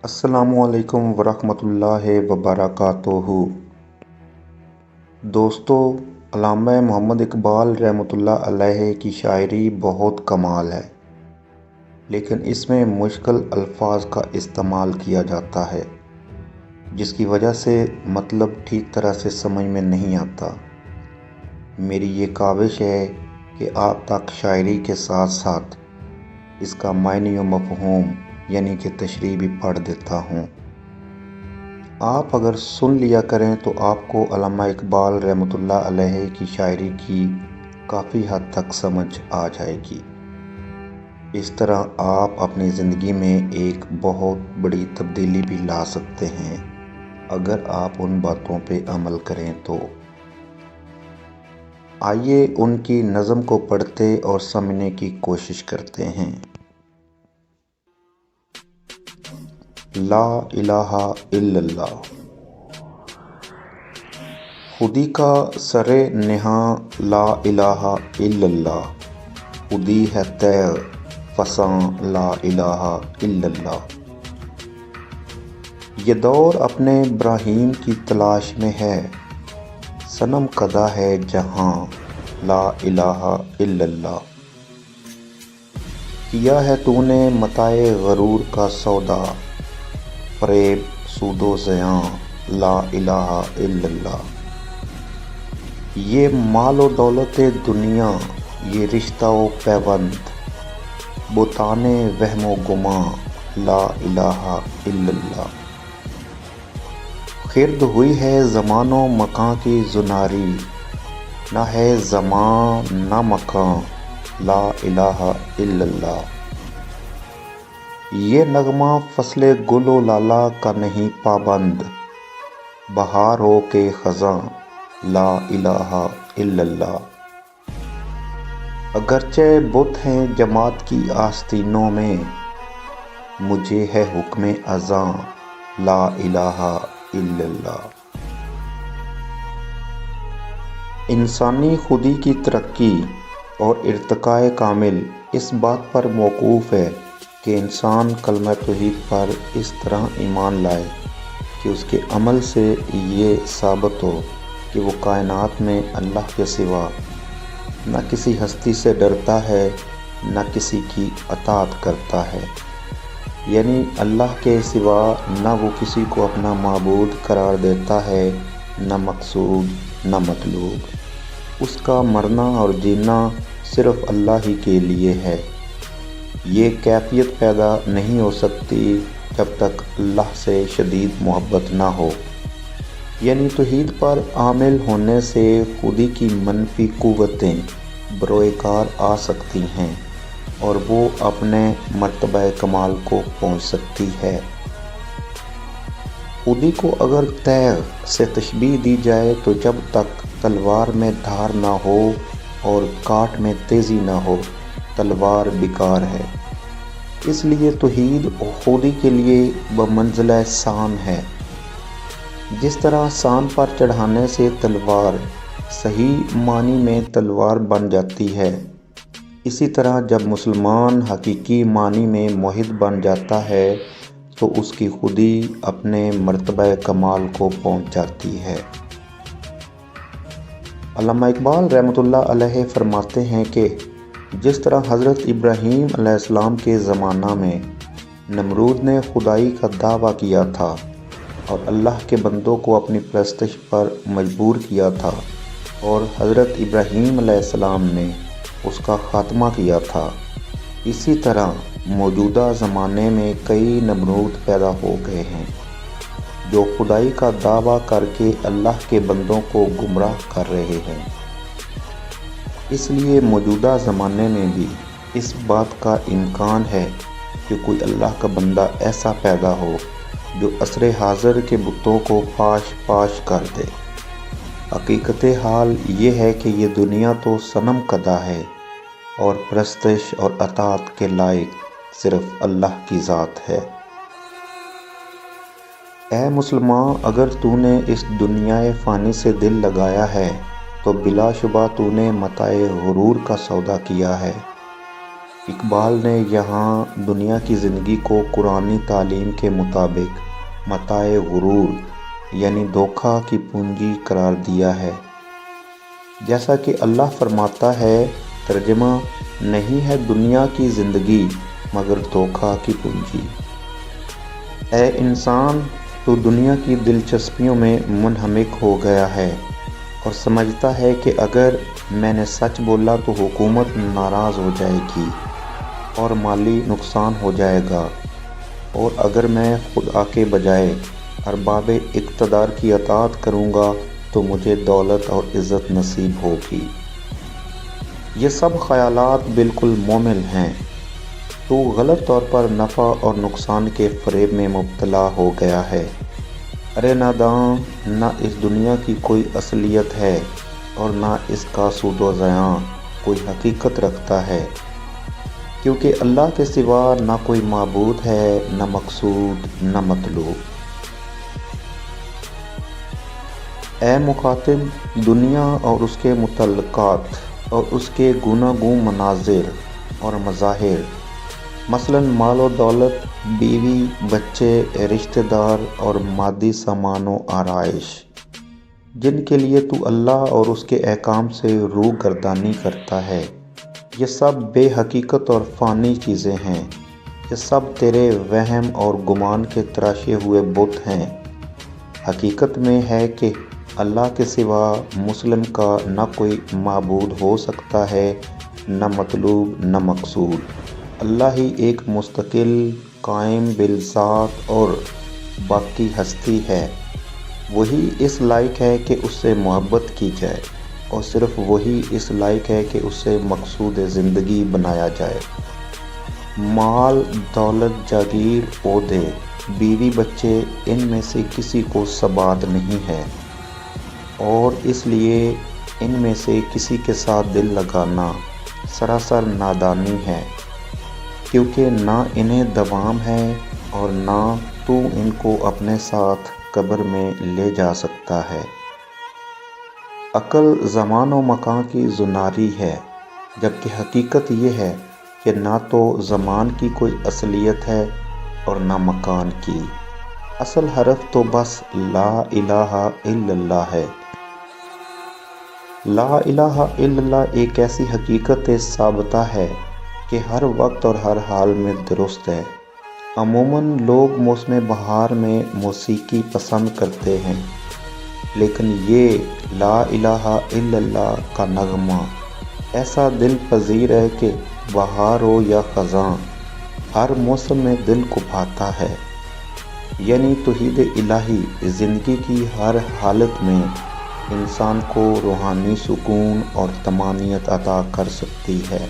السلام علیکم ورحمۃ اللہ وبرکاتہ۔ دوستو، علامہ محمد اقبال رحمۃ اللہ علیہ کی شاعری بہت کمال ہے، لیکن اس میں مشکل الفاظ کا استعمال کیا جاتا ہے جس کی وجہ سے مطلب ٹھیک طرح سے سمجھ میں نہیں آتا۔ میری یہ کاوش ہے کہ آپ تک شاعری کے ساتھ ساتھ اس کا معنی و مفہوم یعنی کہ تشریح بھی پڑھ دیتا ہوں۔ آپ اگر سن لیا کریں تو آپ کو علامہ اقبال رحمۃ اللہ علیہ کی شاعری کی کافی حد تک سمجھ آ جائے گی۔ اس طرح آپ اپنی زندگی میں ایک بہت بڑی تبدیلی بھی لا سکتے ہیں اگر آپ ان باتوں پہ عمل کریں تو۔ آئیے ان کی نظم کو پڑھتے اور سمجھنے کی کوشش کرتے ہیں۔ لا الہ الا اللہ۔ خودی کا سر نہاں لا الہ الا اللہ، خودی ہے تیغ فساں لا الہ الا اللہ۔ یہ دور اپنے ابراہیم کی تلاش میں ہے، صنم کدہ ہے جہاں لا الہ الا اللہ۔ کیا ہے تو نے متاع غرور کا سودا، فریب سود و زیاں لا الہ الا اللہ۔ یہ مال و دولت دنیا، یہ رشتہ و پیوند، بتان وہم و گماں لا الہ الا اللہ۔ خرد ہوئی ہے زمان و مکاں کی زناری، نہ ہے زمان نہ مکاں لا الہ الا اللہ۔ یہ نغمہ فصل گل و لالہ کا نہیں پابند، بہار ہو کے خزاں لا الہ الا اللہ۔ اگرچہ بت ہیں جماعت کی آستینوں میں، مجھے ہے حکم اذاں لا الہ الا اللہ۔ انسانی خودی کی ترقی اور ارتقاء کامل اس بات پر موقوف ہے کہ انسان کلمہ توحید پر اس طرح ایمان لائے کہ اس کے عمل سے یہ ثابت ہو کہ وہ کائنات میں اللہ کے سوا نہ کسی ہستی سے ڈرتا ہے نہ کسی کی اطاعت کرتا ہے، یعنی اللہ کے سوا نہ وہ کسی کو اپنا معبود قرار دیتا ہے، نہ مقصود نہ مطلوب۔ اس کا مرنا اور جینا صرف اللہ ہی کے لیے ہے۔ یہ کیفیت پیدا نہیں ہو سکتی جب تک اللہ سے شدید محبت نہ ہو، یعنی توحید پر عامل ہونے سے خودی کی منفی قوتیں بروئے کار آ سکتی ہیں اور وہ اپنے مرتبہ کمال کو پہنچ سکتی ہے۔ خودی کو اگر تیغ سے تشبیہ دی جائے تو جب تک تلوار میں دھار نہ ہو اور کاٹ میں تیزی نہ ہو، تلوار بیکار ہے۔ اس لیے توحید خودی کے لیے بمنزلہ سان ہے۔ جس طرح سان پر چڑھانے سے تلوار صحیح معنی میں تلوار بن جاتی ہے، اسی طرح جب مسلمان حقیقی معنی میں موحد بن جاتا ہے تو اس کی خودی اپنے مرتبہ کمال کو پہنچ جاتی ہے۔ علامہ اقبال رحمۃ اللہ علیہ فرماتے ہیں کہ جس طرح حضرت ابراہیم علیہ السلام کے زمانہ میں نمرود نے خدائی کا دعویٰ کیا تھا اور اللہ کے بندوں کو اپنی پرستش پر مجبور کیا تھا، اور حضرت ابراہیم علیہ السلام نے اس کا خاتمہ کیا تھا، اسی طرح موجودہ زمانے میں کئی نمرود پیدا ہو گئے ہیں جو خدائی کا دعویٰ کر کے اللہ کے بندوں کو گمراہ کر رہے ہیں۔ اس لیے موجودہ زمانے میں بھی اس بات کا امکان ہے کہ کوئی اللہ کا بندہ ایسا پیدا ہو جو عصر حاضر کے بتوں کو پاش پاش کر دے۔ حقیقت حال یہ ہے کہ یہ دنیا تو صنم کدہ ہے اور پرستش اور اطاعت کے لائق صرف اللہ کی ذات ہے۔ اے مسلمان، اگر تو نے اس دنیا فانی سے دل لگایا ہے تو بلا شبہ تو نے متاع غرور کا سودا کیا ہے۔ اقبال نے یہاں دنیا کی زندگی کو قرآنی تعلیم کے مطابق متاع غرور یعنی دھوکہ کی پونجی قرار دیا ہے۔ جیسا کہ اللہ فرماتا ہے، ترجمہ، نہیں ہے دنیا کی زندگی مگر دھوکہ کی پونجی۔ اے انسان، تو دنیا کی دلچسپیوں میں منہمک ہو گیا ہے اور سمجھتا ہے کہ اگر میں نے سچ بولا تو حکومت ناراض ہو جائے گی اور مالی نقصان ہو جائے گا، اور اگر میں خدا کے بجائے ارباب اقتدار کی اطاعت کروں گا تو مجھے دولت اور عزت نصیب ہوگی۔ یہ سب خیالات بالکل مومل ہیں۔ تو غلط طور پر نفع اور نقصان کے فریب میں مبتلا ہو گیا ہے۔ ارے ناداں، نہ اس دنیا کی کوئی اصلیت ہے اور نہ اس کا سود و زیاں کوئی حقیقت رکھتا ہے، کیونکہ اللہ کے سوا نہ کوئی معبود ہے، نہ مقصود، نہ مطلوب۔ اے مخاطب، دنیا اور اس کے متعلقات اور اس کے گوناگون مناظر اور مظاہر، مثلاً مال و دولت، بیوی، بچے، رشتہ دار اور مادی سامان و آرائش، جن کے لیے تو اللہ اور اس کے احکام سے روح گردانی کرتا ہے، یہ سب بے حقیقت اور فانی چیزیں ہیں۔ یہ سب تیرے وہم اور گمان کے تراشے ہوئے بت ہیں۔ حقیقت میں ہے کہ اللہ کے سوا مسلم کا نہ کوئی معبود ہو سکتا ہے، نہ مطلوب، نہ مقصود۔ اللہ ہی ایک مستقل، قائم بالذات اور باقی ہستی ہے۔ وہی اس لائق ہے کہ اس سے محبت کی جائے، اور صرف وہی اس لائق ہے کہ اس سے مقصود زندگی بنایا جائے۔ مال، دولت، جاگیر، عہدے، بیوی، بچے، ان میں سے کسی کو ثبات نہیں ہے، اور اس لیے ان میں سے کسی کے ساتھ دل لگانا سراسر نادانی ہے، کیونکہ نہ انہیں دوام ہے اور نہ تو ان کو اپنے ساتھ قبر میں لے جا سکتا ہے۔ عقل زمان و مکان کی زناری ہے، جبکہ حقیقت یہ ہے کہ نہ تو زمان کی کوئی اصلیت ہے اور نہ مکان کی۔ اصل حرف تو بس لا الہ الا اللہ ہے۔ لا الہ الا اللہ ایک ایسی حقیقت ثابتہ ہے کہ ہر وقت اور ہر حال میں درست ہے۔ عموماً لوگ موسم بہار میں موسیقی پسند کرتے ہیں، لیکن یہ لا الہ الا اللہ کا نغمہ ایسا دل پذیر ہے کہ بہار ہو یا خزاں، ہر موسم میں دل کو بھاتا ہے۔ یعنی توحید الہی زندگی کی ہر حالت میں انسان کو روحانی سکون اور طمانینت عطا کر سکتی ہے۔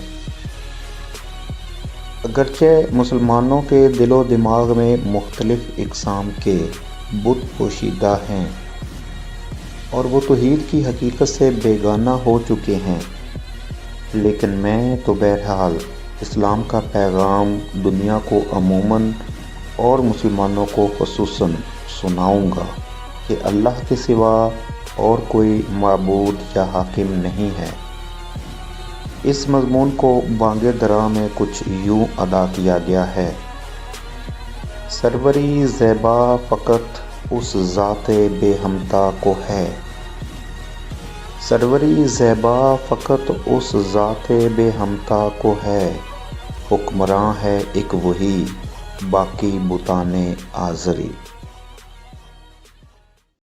اگرچہ مسلمانوں کے دل و دماغ میں مختلف اقسام کے بت پوشیدہ ہیں اور وہ توحید کی حقیقت سے بیگانہ ہو چکے ہیں، لیکن میں تو بہرحال اسلام کا پیغام دنیا کو عموماً اور مسلمانوں کو خصوصاً سناؤں گا کہ اللہ کے سوا اور کوئی معبود یا حاکم نہیں ہے۔ اس مضمون کو بانگ درا میں کچھ یوں ادا کیا گیا ہے: سروری زیبا فقط اس ذات بے ہمتا کو ہے، سروری زیبا فقط اس ذات بے ہمتا کو ہے، حکمراں ہے ایک وہی باقی بتانے آزری۔